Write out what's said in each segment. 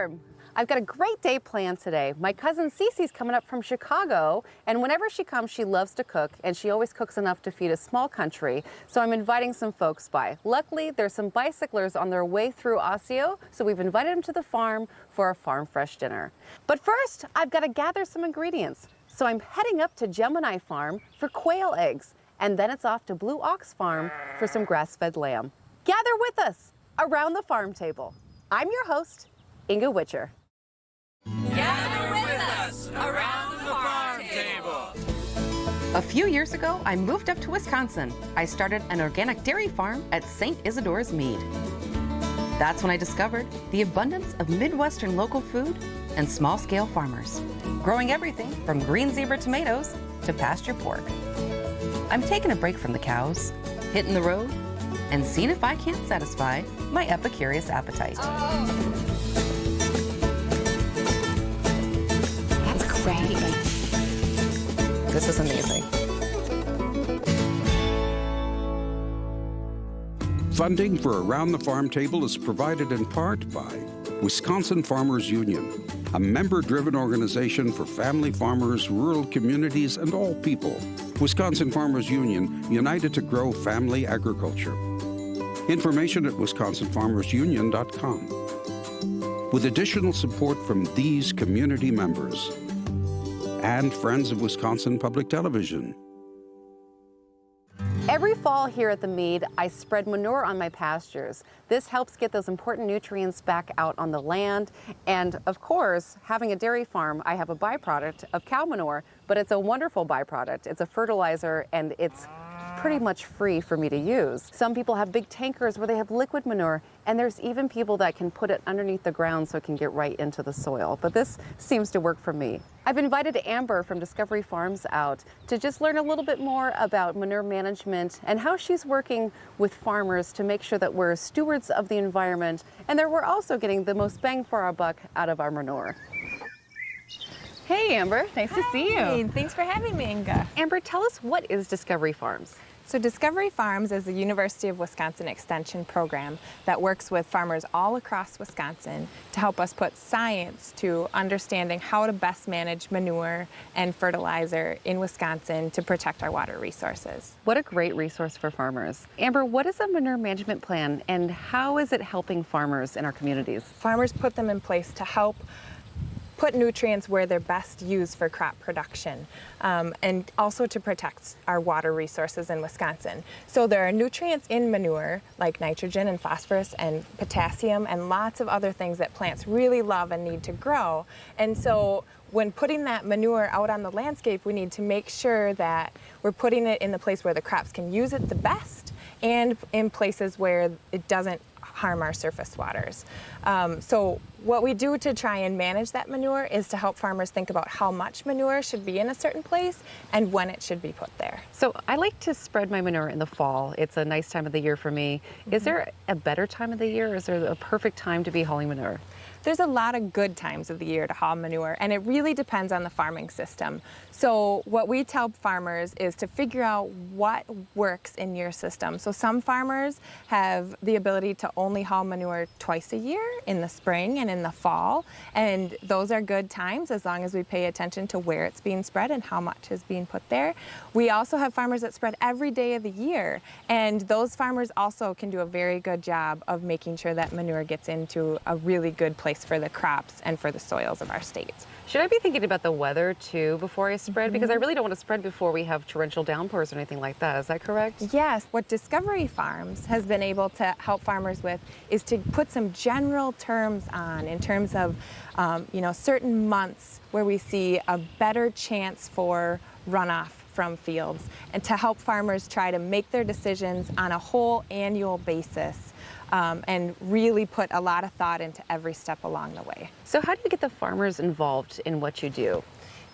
farm. I've got a great day planned today. My cousin Cece's coming up from Chicago, and whenever she comes, she loves to cook, and she always cooks enough to feed a small country, so I'm inviting some folks by. Luckily, there's some bicyclers on their way through Osseo, so we've invited them to the farm for a farm fresh dinner. But first, I've got to gather some ingredients, so I'm heading up to Gemini Farm for quail eggs, and then it's off to Blue Ox Farm for some grass-fed lamb. Gather with us around the farm table. I'm your host, Inga Witcher. Gather with us around the farm table. A few years ago, I moved up to Wisconsin. I started an organic dairy farm at St. Isidore's Mead. That's when I discovered the abundance of Midwestern local food and small-scale farmers, growing everything from green zebra tomatoes to pasture pork. I'm taking a break from the cows, hitting the road, and seeing if I can't satisfy my epicurious appetite. Great. This is amazing. Funding for Around the Farm Table is provided in part by Wisconsin Farmers Union, a member-driven organization for family farmers, rural communities, and all people. Wisconsin Farmers Union, united to grow family agriculture. Information at wisconsinfarmersunion.com. With additional support from these community members and Friends of Wisconsin Public Television. Every fall here at the Mead, I spread manure on my pastures. This helps get those important nutrients back out on the land. And of course, having a dairy farm, I have a byproduct of cow manure, but it's a wonderful byproduct. It's a fertilizer and it's pretty much free for me to use. Some people have big tankers where they have liquid manure, and there's even people that can put it underneath the ground so it can get right into the soil. But this seems to work for me. I've invited Amber from Discovery Farms out to just learn a little bit more about manure management and how she's working with farmers to make sure that we're stewards of the environment and that we're also getting the most bang for our buck out of our manure. Hey Amber, nice to see you. Hey, thanks for having me, Inga. Amber, tell us, what is Discovery Farms? So Discovery Farms is a University of Wisconsin extension program that works with farmers all across Wisconsin to help us put science to understanding how to best manage manure and fertilizer in Wisconsin to protect our water resources. What a great resource for farmers. Amber, what is a manure management plan and how is it helping farmers in our communities? Farmers put them in place to help put nutrients where they're best used for crop production, and also to protect our water resources in Wisconsin. So there are nutrients in manure like nitrogen and phosphorus and potassium and lots of other things that plants really love and need to grow. And so when putting that manure out on the landscape, we need to make sure that we're putting it in the place where the crops can use it the best and in places where it doesn't harm our surface waters. So what we do to try and manage that manure is to help farmers think about how much manure should be in a certain place and when it should be put there. So I like to spread my manure in the fall. It's a nice time of the year for me. Is there a better time of the year, or is there a perfect time to be hauling manure? There's a lot of good times of the year to haul manure, and it really depends on the farming system. So what we tell farmers is to figure out what works in your system. So some farmers have the ability to only haul manure twice a year, in the spring and in the fall, and those are good times as long as we pay attention to where it's being spread and how much is being put there. We also have farmers that spread every day of the year, and those farmers also can do a very good job of making sure that manure gets into a really good place for the crops and for the soils of our state. Should I be thinking about the weather too before I spread? Because I really don't want to spread before we have torrential downpours or anything like that. Is that correct? Yes. What Discovery Farms has been able to help farmers with is to put some general terms on in terms of certain months where we see a better chance for runoff from fields, and to help farmers try to make their decisions on a whole annual basis. And really put a lot of thought into every step along the way. So how do you get the farmers involved in what you do?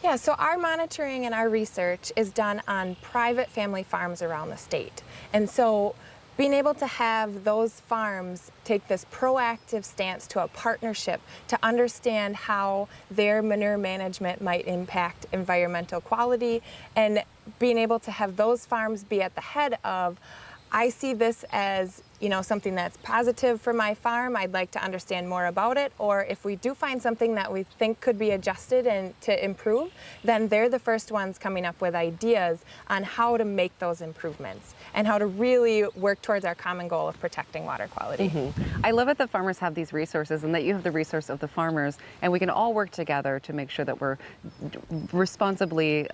Yeah, so our monitoring and our research is done on private family farms around the state. And so being able to have those farms take this proactive stance to a partnership to understand how their manure management might impact environmental quality, and being able to have those farms be at the head of, I see this as something that's positive for my farm, I'd like to understand more about it. Or if we do find something that we think could be adjusted and to improve, then they're the first ones coming up with ideas on how to make those improvements and how to really work towards our common goal of protecting water quality. I love it that farmers have these resources and that you have the resource of the farmers, and we can all work together to make sure that we're responsibly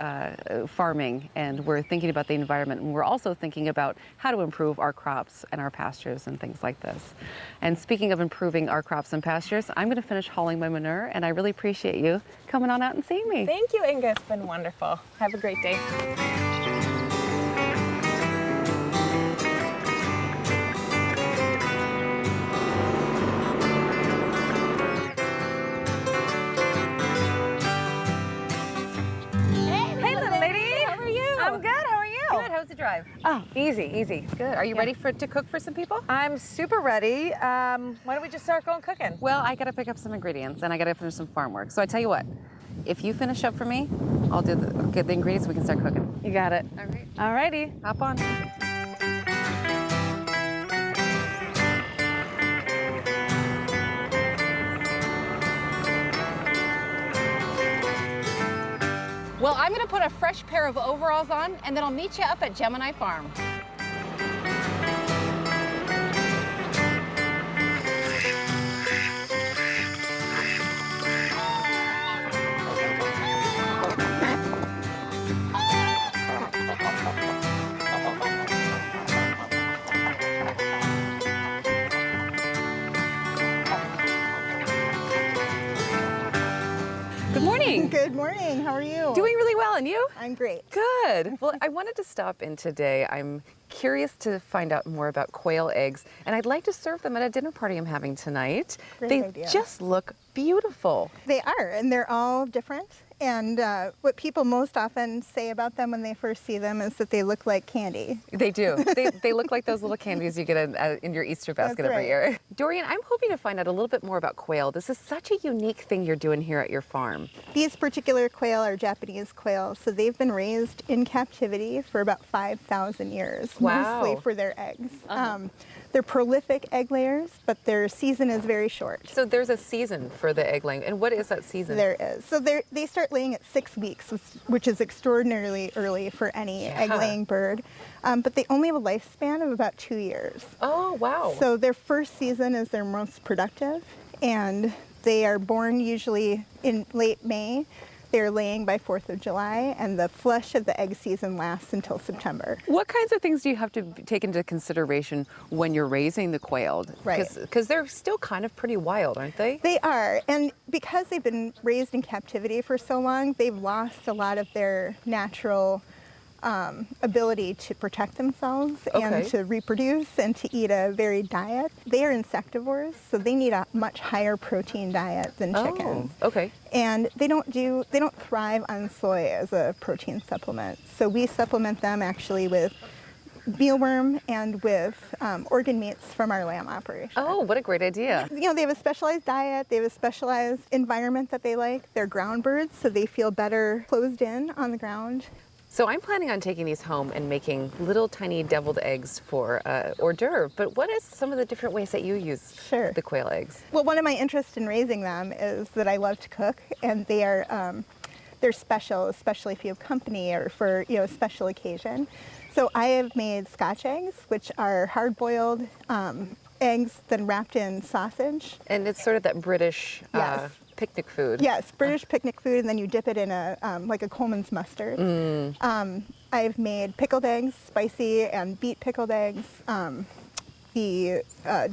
farming and we're thinking about the environment, and we're also thinking about how to improve our crops and our pastures and things like this. And speaking of improving our crops and pastures, I'm going to finish hauling my manure, and I really appreciate you coming on out and seeing me. Thank you, Inga. It's been wonderful. Have a great day. Hey, little lady. How are you? I'm good. How are you? Good. How's the drive? Oh, easy. Good. Are you ready to cook for some people? I'm super ready. Why don't we just start going cooking? Well, I got to pick up some ingredients and I got to finish some farm work. So I tell you what, if you finish up for me, I'll get the ingredients so we can start cooking. You got it. All right. Alrighty. Hop on. Well, I'm going to put a fresh pair of overalls on, and then I'll meet you up at Gemini Farm. Good morning. Good morning. How are you? Doing really well, and you? I'm great. Good. Well, I wanted to stop in today. I'm curious to find out more about quail eggs, and I'd like to serve them at a dinner party I'm having tonight. Great They idea. just look beautiful. They are, and they're all different. And what people most often say about them when they first see them is that they look like candy. They do. They look like those little candies you get in your Easter basket That's every right. year. Dorian, I'm hoping to find out a little bit more about quail. This is such a unique thing you're doing here at your farm. These particular quail are Japanese quail, so they've been raised in captivity for about 5,000 years, Wow. mostly for their eggs. They're prolific egg layers, but their season is very short. So there's a season for the egg laying, and what is that season? There is. So they start laying at 6 weeks, which is extraordinarily early for any egg-laying bird. But they only have a lifespan of about 2 years. Oh, wow. So their first season is their most productive, and they are born usually in late May. They're laying by 4th of July, and the flush of the egg season lasts until September. What kinds of things do you have to take into consideration when you're raising the quail? Right. Because they're still kind of pretty wild, aren't they? They are, and because they've been raised in captivity for so long, they've lost a lot of their natural ability to protect themselves Okay. and to reproduce and to eat a varied diet. They are insectivores, so they need a much higher protein diet than chickens. Oh, okay. And they don't thrive on soy as a protein supplement. So we supplement them actually with mealworm and with organ meats from our lamb operation. Oh, what a great idea. You know, they have a specialized diet, they have a specialized environment that they like. They're ground birds, so they feel better closed in on the ground. So I'm planning on taking these home and making little tiny deviled eggs for hors d'oeuvre. But what is some of the different ways that you use Sure. the quail eggs? Well, one of my interests in raising them is that I love to cook, and they are they're special, especially if you have company or for a special occasion. So I have made Scotch eggs, which are hard-boiled eggs then wrapped in sausage. And it's sort of that British Yes. picnic food. Yes, British picnic food, and then you dip it in a like a Coleman's mustard. I've made pickled eggs, spicy and beet pickled eggs. The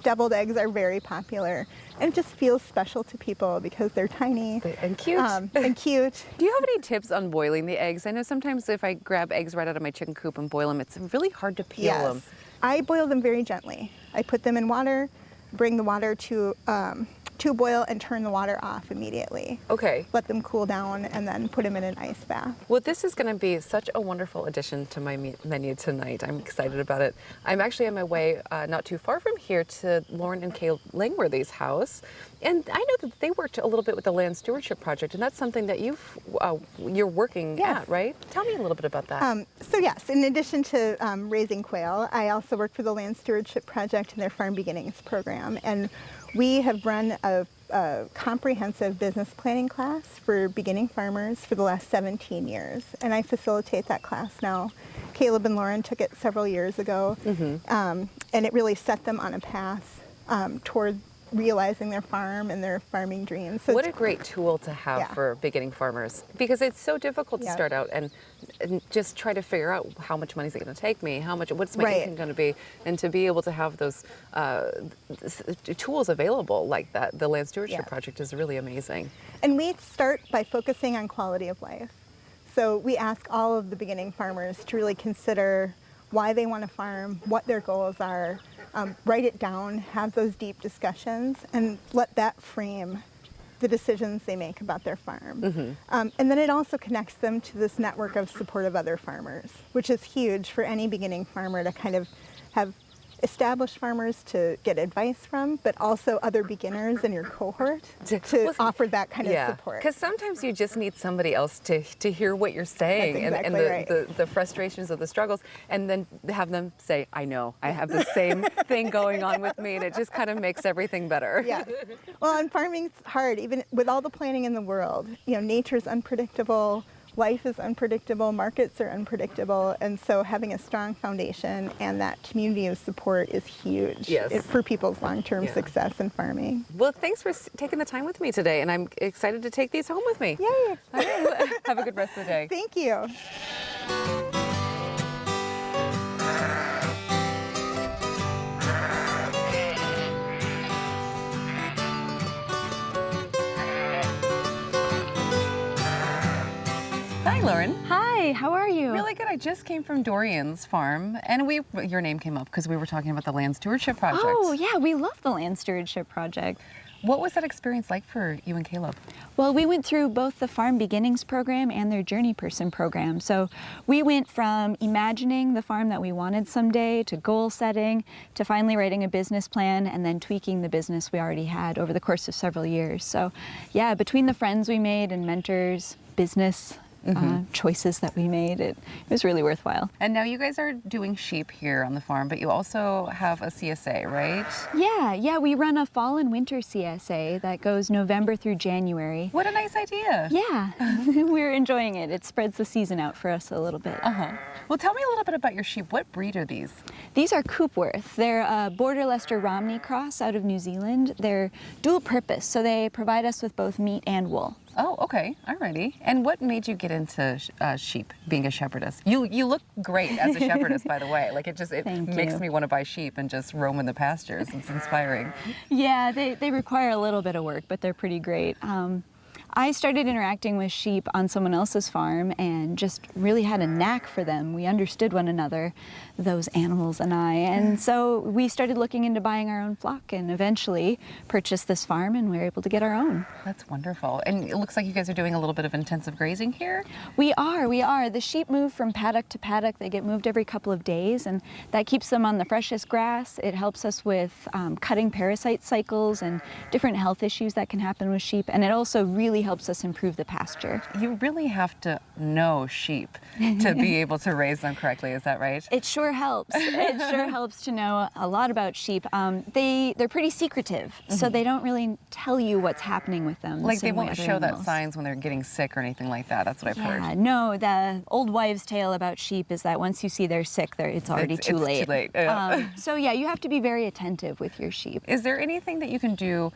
deviled eggs are very popular, and it just feels special to people because they're tiny And cute. and cute. Do you have any tips on boiling the eggs? I know sometimes if I grab eggs right out of my chicken coop and boil them, it's really hard to peel them. I boil them very gently. I put them in water, bring the water to to boil and turn the water off immediately. Okay. Let them cool down and then put them in an ice bath. Well, this is going to be such a wonderful addition to my menu tonight. I'm excited about it. I'm actually on my way not too far from here to Lauren and Kay Langworthy's house. And I know that they worked a little bit with the Land Stewardship Project, and that's something that you're working Yes. at, right? Tell me a little bit about that. So yes, in addition to raising quail, I also work for the Land Stewardship Project and their Farm Beginnings program. And we have run a comprehensive business planning class for beginning farmers for the last 17 years. And I facilitate that class now. Caleb and Lauren took it several years ago, and it really set them on a path toward realizing their farm and their farming dreams. So What a it's- great tool to have Yeah. for beginning farmers, because it's so difficult to Yeah. start out and just try to figure out how much money is it going to take me, what's my Right. income going to be, and to be able to have those tools available like that. The Land Stewardship Yeah. Project is really amazing. And we start by focusing on quality of life. So we ask all of the beginning farmers to really consider why they want to farm, what their goals are, write it down, have those deep discussions, and let that frame the decisions they make about their farm. And then it also connects them to this network of supportive other farmers, which is huge for any beginning farmer to kind of have established farmers to get advice from, but also other beginners in your cohort to Well, offer that kind of support. because sometimes you just need somebody else to hear what you're saying That's and exactly right. the frustrations of the struggles, and then have them say, I know, I have the same thing going on with me, and it just kind of makes everything better. Yeah. Well, and farming's hard, even with all the planning in the world. You know, nature's unpredictable, life is unpredictable, markets are unpredictable, and so having a strong foundation and that community of support is huge Yes. for people's long-term Yeah. success in farming. Well, thanks for taking the time with me today, and I'm excited to take these home with me. Yay! Have a good rest of the day. Thank you. Hi, Lauren. Hi, how are you? Really good. I just came from Dorian's farm, and your name came up because we were talking about the Land Stewardship Project. Oh, yeah, we love the Land Stewardship Project. What was that experience like for you and Caleb? Well, we went through both the Farm Beginnings program and their Journey Person program. So we went from imagining the farm that we wanted someday to goal setting to finally writing a business plan and then tweaking the business we already had over the course of several years. So yeah, between the friends we made and mentors, business choices that we made, it was really worthwhile. And now you guys are doing sheep here on the farm, but you also have a CSA, right? Yeah, we run a fall and winter CSA that goes November through January. What a nice idea. Yeah, we're enjoying it. It spreads the season out for us a little bit. Well, tell me a little bit about your sheep. What breed are these? These are Coopworth. They're a Border Leicester Romney cross out of New Zealand. They're dual purpose, so they provide us with both meat and wool. Oh, okay. Alrighty. And what made you get into sheep, being a shepherdess? You look great as a shepherdess, by the way. Like it Thank makes you. me want to buy sheep and just roam in the pastures. It's inspiring. Yeah, they require a little bit of work, but they're pretty great. I started interacting with sheep on someone else's farm and just really had a knack for them. We understood one another, those animals and I. And so we started looking into buying our own flock and eventually purchased this farm and we were able to get our own. That's wonderful. And it looks like you guys are doing a little bit of intensive grazing here. We are. The sheep move from paddock to paddock. They get moved every couple of days, and that keeps them on the freshest grass. It helps us with cutting parasite cycles and different health issues that can happen with sheep, and it also really helps us improve the pasture. You really have to know sheep to be able to raise them correctly. Is that right? It sure helps. It sure helps to know a lot about sheep. They're pretty secretive, so they don't really tell you what's happening with them. the Like they same way won't other show that animals. signs when they're getting sick or anything like that. That's what I've Yeah, heard. no, the old wives' tale about sheep is that once you see they're sick, it's already It's too too late. late, yeah. So yeah, you have to be very attentive with your sheep. Is there anything that you can do,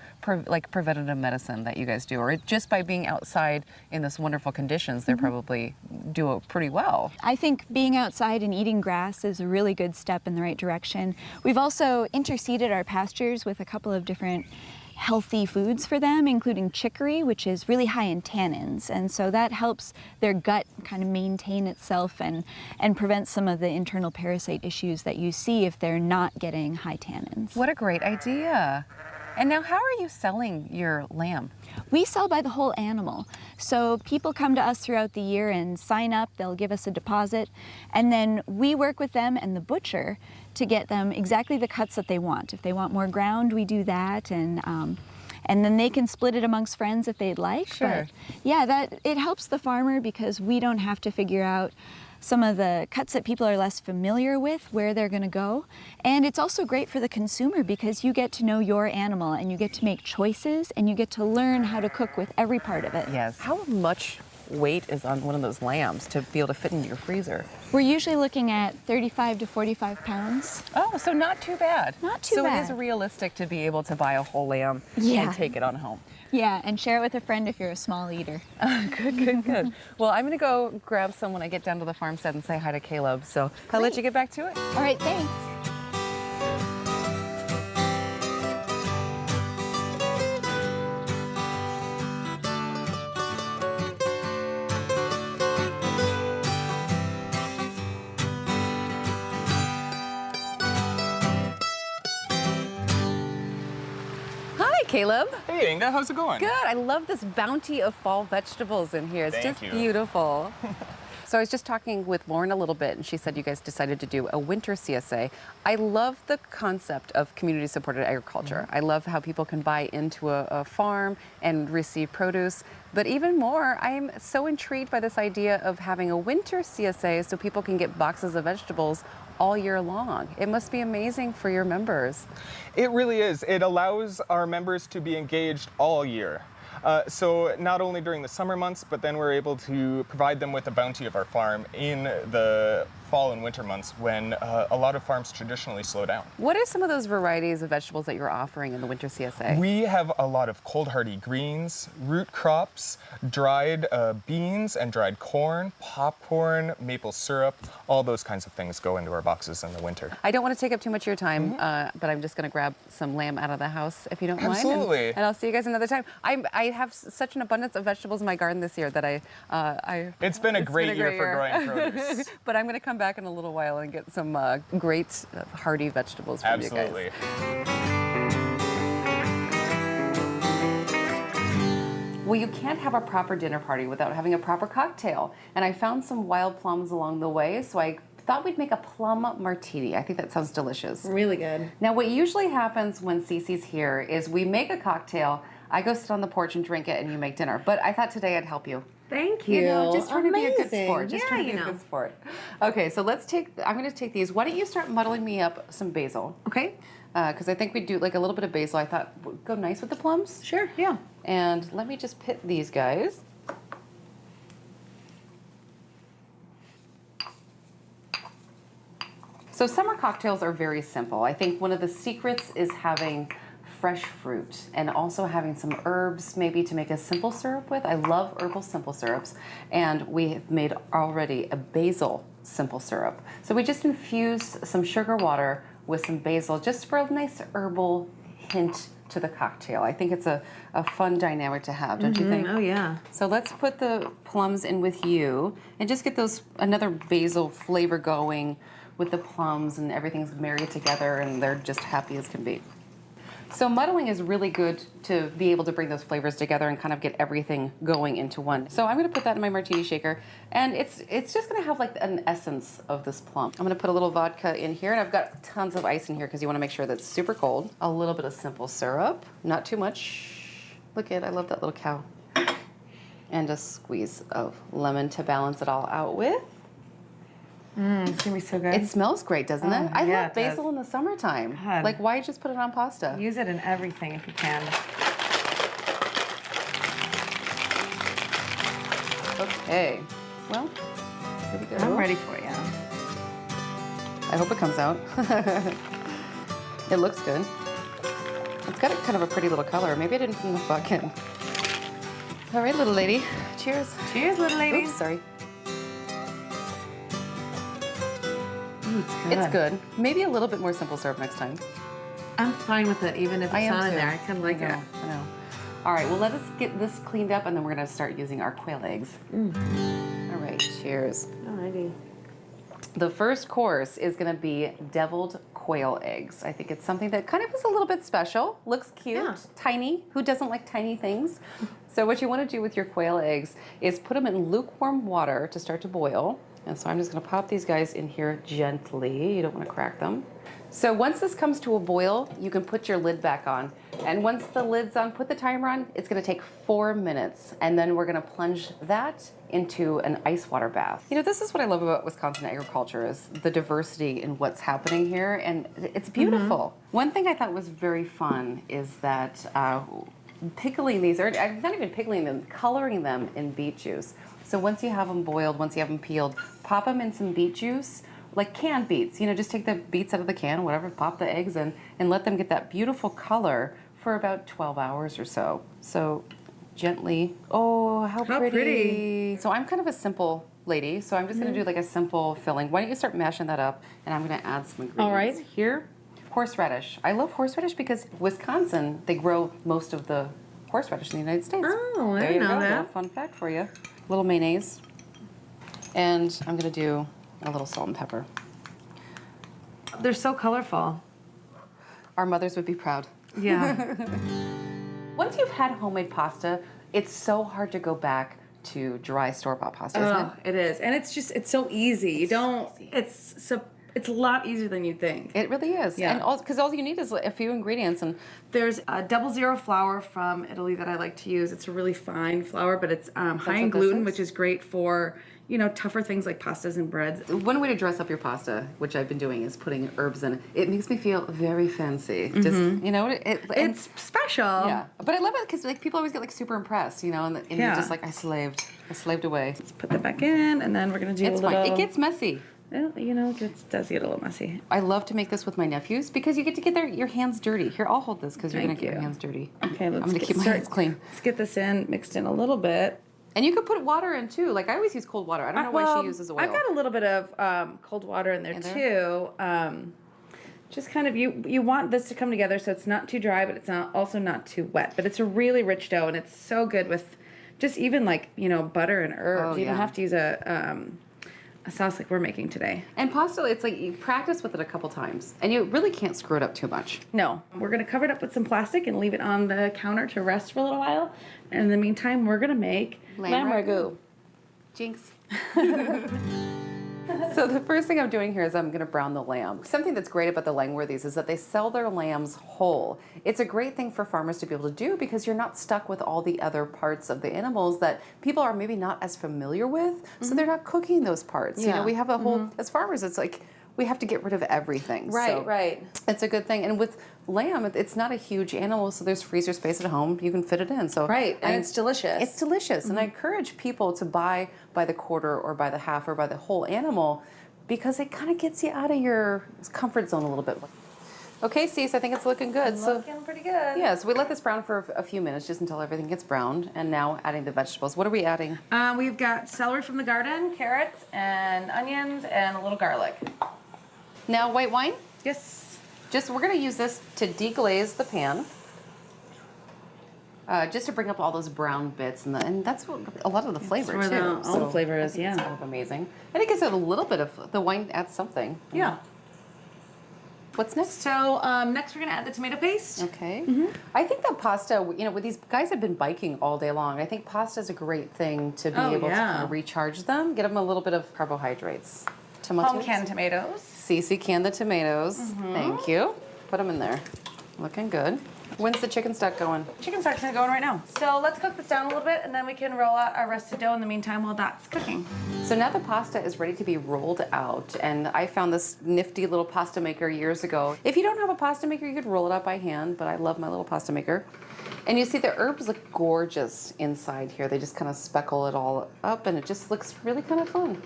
like preventative medicine that you guys do, or just by being outside in this wonderful conditions, they probably do it pretty well? I think being outside and eating grass is a really good step in the right direction. We've also interseeded our pastures with a couple of different healthy foods for them, including chicory, which is really high in tannins. And so that helps their gut kind of maintain itself and prevent some of the internal parasite issues that you see if they're not getting high tannins. What a great idea. And now how are you selling your lamb? We sell by the whole animal. So people come to us throughout the year and sign up, they'll give us a deposit, and then we work with them and the butcher to get them exactly the cuts that they want. If they want more ground, we do that, and then they can split it amongst friends if they'd like. Sure. But yeah, it helps the farmer because we don't have to figure out some of the cuts that people are less familiar with, where they're going to go. And it's also great for the consumer because you get to know your animal and you get to make choices and you get to learn how to cook with every part of it. Yes. How much weight is on one of those lambs to be able to fit into your freezer? We're usually looking at 35 to 45 pounds. Oh, so not too bad. Not too so bad. So it is realistic to be able to buy a whole lamb Yeah. and take it on home. Yeah, and share it with a friend if you're a small eater. Good. Well, I'm gonna go grab some when I get down to the farmstead and say hi to Caleb. So I'll let you get back to it. All right, thanks. Hi, Caleb. Hey, Inga, how's it going? Good. I love this bounty of fall vegetables in here. It's Thank just you. beautiful. So I was just talking with Lauren a little bit, and she said you guys decided to do a winter CSA. I love the concept of community-supported agriculture. I love how people can buy into a farm and receive produce. But even more, I'm so intrigued by this idea of having a winter CSA so people can get boxes of vegetables all year long. It must be amazing for your members. It really is. It allows our members to be engaged all year. So not only during the summer months, but then we're able to provide them with the bounty of our farm in the fall and winter months when a lot of farms traditionally slow down. What are some of those varieties of vegetables that you're offering in the winter CSA? We have a lot of cold hardy greens, root crops, dried beans and dried corn, popcorn, maple syrup, all those kinds of things go into our boxes in the winter. I don't want to take up too much of your time, but I'm just going to grab some lamb out of the house if you don't mind. Absolutely. And I'll see you guys another time. I have such an abundance of vegetables in my garden this year that It's been a great year for growing produce. But I'm going to come back in a little while and get some great hearty vegetables from you guys. Absolutely. Well, you can't have a proper dinner party without having a proper cocktail. And I found some wild plums along the way, so I thought we'd make a plum martini. I think that sounds delicious. Really good. Now, what usually happens when Cece's here is we make a cocktail, I go sit on the porch and drink it, and you make dinner. But I thought today I'd help you. Thank you. You know, just trying to be a good Amazing. sport. Just yeah, trying to you be a know. good sport. Okay, so I'm going to take these. Why don't you start muddling me up some basil? Okay. Because I think we'd do like a little bit of basil. I thought would go nice with the plums. Sure. Yeah. And let me just pit these guys. So summer cocktails are very simple. I think one of the secrets is having fresh fruit and also having some herbs maybe to make a simple syrup with. I love herbal simple syrups, and we have made already a basil simple syrup. So we just infused some sugar water with some basil just for a nice herbal hint to the cocktail. I think it's a fun dynamic to have, don't you think? Oh yeah. So let's put the plums in with you and just get another basil flavor going with the plums, and everything's married together and they're just happy as can be. So muddling is really good to be able to bring those flavors together and kind of get everything going into one. So I'm going to put that in my martini shaker, and it's just going to have like an essence of this plum. I'm going to put a little vodka in here, and I've got tons of ice in here because you want to make sure that's super cold. A little bit of simple syrup, not too much. Look at, I love that little cow. And a squeeze of lemon to balance it all out with. It's gonna be so good. It smells great, doesn't it? I yeah, love it basil does. in the summertime. God. Like, why just put it on pasta? Use it in everything if you can. Okay. Well, here we go. I'm ready for you. I hope it comes out. It looks good. It's got a kind of a pretty little color. Maybe I didn't put enough vodka in. All right, little lady. Cheers. Cheers, little lady. Oops, sorry. Ooh, it's good. It's good. Maybe a little bit more simple syrup next time. I'm fine with it, even if it's I am not in too. there. I kind of like it. I know. All right, well, let us get this cleaned up, and then we're going to start using our quail eggs. All right, cheers. Alrighty. The first course is going to be deviled quail eggs. I think it's something that kind of is a little bit special, looks cute, Yeah. tiny. Who doesn't like tiny things? So what you want to do with your quail eggs is put them in lukewarm water to start to boil. And so I'm just going to pop these guys in here gently. You don't want to crack them. So once this comes to a boil, you can put your lid back on. And once the lid's on, put the timer on. It's going to take 4 minutes. And then we're going to plunge that into an ice water bath. You know, this is what I love about Wisconsin agriculture is the diversity in what's happening here. And it's beautiful. One thing I thought was very fun is that pickling these, or not even pickling them, coloring them in beet juice. So once you have them boiled, once you have them peeled, pop them in some beet juice, like canned beets. You know, just take the beets out of the can, whatever, pop the eggs in, and let them get that beautiful color for about 12 hours or so. So gently, oh, how pretty. So I'm kind of a simple lady, so I'm just gonna do like a simple filling. Why don't you start mashing that up, and I'm gonna add some ingredients. All right. Here, horseradish. I love horseradish because Wisconsin, they grow most of the horseradish in the United States. Oh, I there didn't you know go. that. Little fun fact for you. Little mayonnaise. And I'm gonna do a little salt and pepper. They're so colorful. Our mothers would be proud. Yeah. Once you've had homemade pasta, it's so hard to go back to dry store-bought pasta, isn't Oh, it is. And it's so easy. You don't, easy. it's a lot easier than you think. it? It really is. Yeah. And because all you need is a few ingredients. And There's a 00 flour from Italy that I like to use. It's a really fine flour, but it's high in what this gluten, is? which is great for, you know, tougher things like pastas and breads. one way to dress up your pasta, which I've been doing, is putting herbs in it. It makes me feel very fancy. Just, you know, and- It's special. yeah. But I love it because like people always get like super impressed, you know, and you're Yeah. just like, I slaved away. Put that back in, and then we're gonna do It's a little. fine. It gets messy. Well, you know, it does get a little messy. I love to make this with my nephews because you get to get your hands dirty. Here, I'll hold this because you're going Thank to get your you. hands dirty. Okay, let's I'm going to keep my hands clean. Let's get this in, mixed in a little bit. And you could put water in too. Like I always use cold water. I don't know why Well, she uses oil. I've got a little bit of cold water in there In there? too. Just kind of you want this to come together so it's not too dry, but it's also not too wet. But it's a really rich dough, and it's so good with just even like butter and herbs. Oh, You don't yeah. have to use a sauce like we're making today. And pasta, it's like you practice with it a couple times, and you really can't screw it up too much. No, we're gonna cover it up with some plastic and leave it on the counter to rest for a little while. And in the meantime, we're gonna make lamb ragu. Jinx. So the first thing I'm doing here is I'm going to brown the lamb. Something that's great about the Langworthies is that they sell their lambs whole. It's a great thing for farmers to be able to do because you're not stuck with all the other parts of the animals that people are maybe not as familiar with, so they're not cooking those parts. You know, Yeah. we have a whole, as farmers, it's like we have to get rid of everything. So Right. it's a good thing. And with lamb, it's not a huge animal, so there's freezer space at home. You can fit it in. So Right, and it's delicious. It's delicious, and I encourage people to buy by the quarter or by the half or by the whole animal because it kind of gets you out of your comfort zone a little bit. Okay, Cece, I think it's looking good. Looking pretty good. Yeah, so we let this brown for a few minutes just until everything gets browned, and now adding the vegetables. What are we adding? We've got celery from the garden, carrots, and onions, and a little garlic. Now, white wine. Yes. We're going to use this to deglaze the pan. Just to bring up all those brown bits, and that's what a lot of the flavor where too. all the flavor I is, think it's yeah. kind of amazing, and it gives it a little bit of the wine adds something. Yeah. What's next? So next we're gonna add the tomato paste. Okay. I think that pasta, with these guys have been biking all day long. I think pasta is a great thing to be Oh, able to yeah. kind of recharge them, get them a little bit of carbohydrates. Tomatoes. Home canned tomatoes. Cece canned the tomatoes. Thank you. Put them in there. Looking good. When's the chicken stock going? Chicken stock's going right now. So let's cook this down a little bit, and then we can roll out our rested dough in the meantime while that's cooking. So now the pasta is ready to be rolled out, and I found this nifty little pasta maker years ago. If you don't have a pasta maker, you could roll it out by hand, but I love my little pasta maker. And you see the herbs look gorgeous inside here. They just kind of speckle it all up, and it just looks really kind of fun.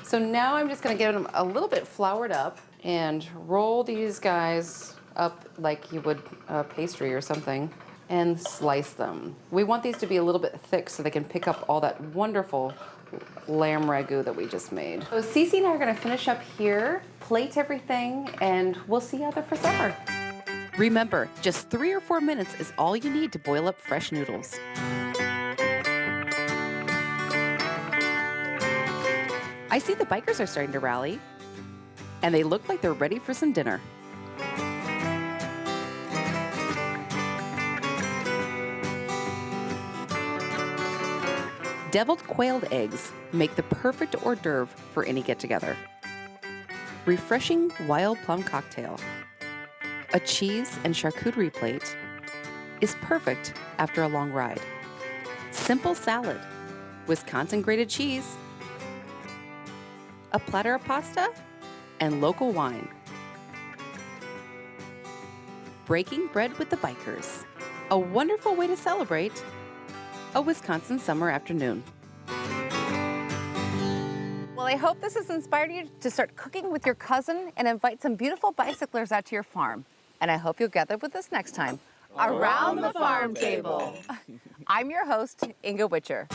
So now I'm just gonna get them a little bit floured up and roll these guys up like you would a pastry or something and slice them. We want these to be a little bit thick so they can pick up all that wonderful lamb ragu that we just made. So Cece and I are gonna finish up here, plate everything, and we'll see you out there for supper. Remember, just 3 or 4 minutes is all you need to boil up fresh noodles. I see the bikers are starting to rally. and they look like they're ready for some dinner. Deviled quailed eggs make the perfect hors d'oeuvre for any get-together. Refreshing wild plum cocktail. A cheese and charcuterie plate is perfect after a long ride. Simple salad, Wisconsin grated cheese, a platter of pasta, and local wine. Breaking bread with the bikers, a wonderful way to celebrate a Wisconsin summer afternoon. Well, I hope this has inspired you to start cooking with your cousin and invite some beautiful bicyclers out to your farm. And I hope you'll gather with us next time around the farm table. I'm your host, Inga Witcher.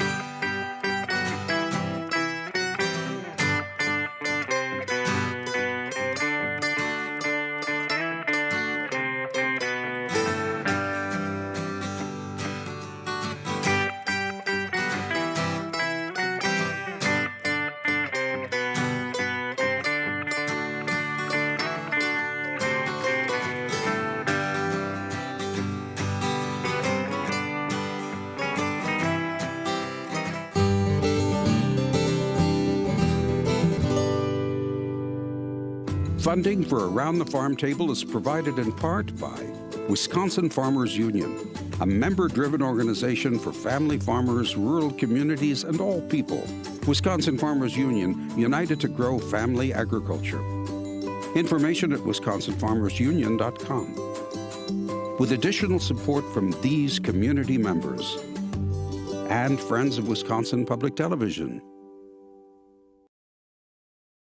Funding for Around the Farm Table is provided in part by Wisconsin Farmers Union, a member-driven organization for family farmers, rural communities, and all people. Wisconsin Farmers Union, united to grow family agriculture. Information at wisconsinfarmersunion.com. With additional support from these community members and Friends of Wisconsin Public Television.